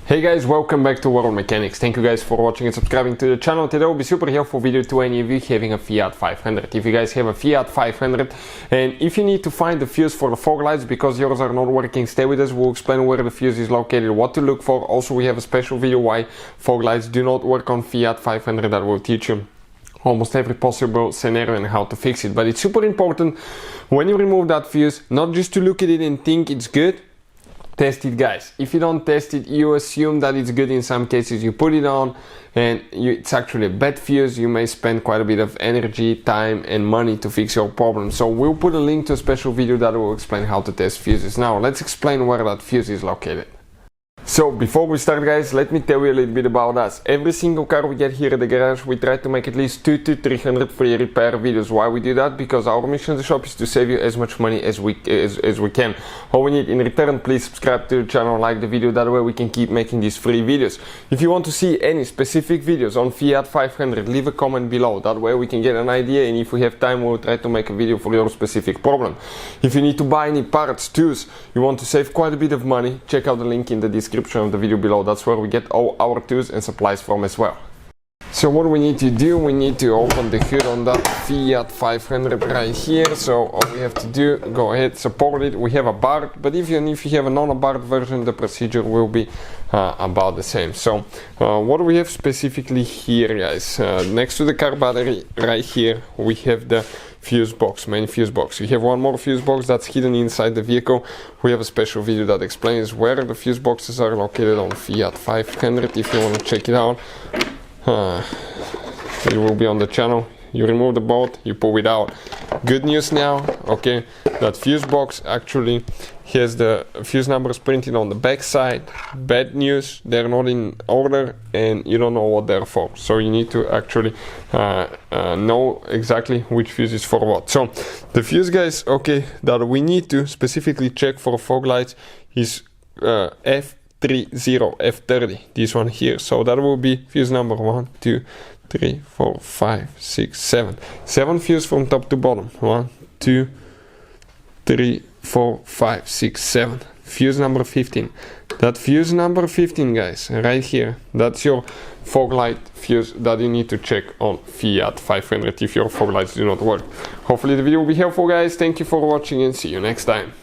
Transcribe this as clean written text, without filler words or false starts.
Hey guys, welcome back to World Mechanics. Thank you guys for watching and subscribing to the channel. Today will be super helpful video to any of you having a Fiat 500. If you guys have a Fiat 500 and if you need to find the fuse for the fog lights because yours are not working, stay with us. We'll explain where the fuse is located, what to look for. Also, we have a special video why fog lights do not work on Fiat 500 that will teach you almost every possible scenario and how to fix it. But it's super important when you remove that fuse, not just to look at it and think it's good. Test it, guys. If you don't test it, you assume that it's good. In some cases you put it on and it's actually a bad fuse. You may spend quite a bit of energy, time and money to fix your problem. So we'll put a link to a special video that will explain how to test fuses. Now let's explain where that fuse is located. So before we start, guys, let me tell you a little bit about us. Every single car we get here at the garage, we try to make at least 200 to 300 free repair videos. Why we do that? Because our mission in the shop is to save you as much money as we can. All we need in return, please subscribe to the channel, like the video, that way we can keep making these free videos. If you want to see any specific videos on Fiat 500, leave a comment below. That way we can get an idea, and if we have time, we'll try to make a video for your specific problem. If you need to buy any parts, tools, you want to save quite a bit of money, check out the link in the description of the video below. That's where we get all our tools and supplies from as well. So what we need to do, we need to open the hood on that Fiat 500 right here. So all we have to do, go ahead, support it. We have a Abarth, but even if you have a non-Abarth version, the procedure will be about the same. So what do we have specifically here, guys? Next to the car battery right here, we have the fuse box, main fuse box. We have one more fuse box that's hidden inside the vehicle. We have a special video that explains where the fuse boxes are located on Fiat 500 if you want to check it out. It will be on the channel. You remove the bolt, you pull it out. Good news now, okay, that fuse box actually has the fuse numbers printed on the back side. Bad news, they're not in order and you don't know what they're for. So you need to actually know exactly which fuse is for what. So the fuse, guys, okay, that we need to specifically check for fog lights is F30, F30, this one here. So that will be fuse number 1, 2, 3, 4, 5, 6, 7. 7 fuse from top to bottom. 1, 2, 3, 4, 5, 6, 7. Fuse number 15. That fuse number 15, guys, right here, that's your fog light fuse that you need to check on Fiat 500 if your fog lights do not work. Hopefully the video will be helpful, guys. Thank you for watching and see you next time.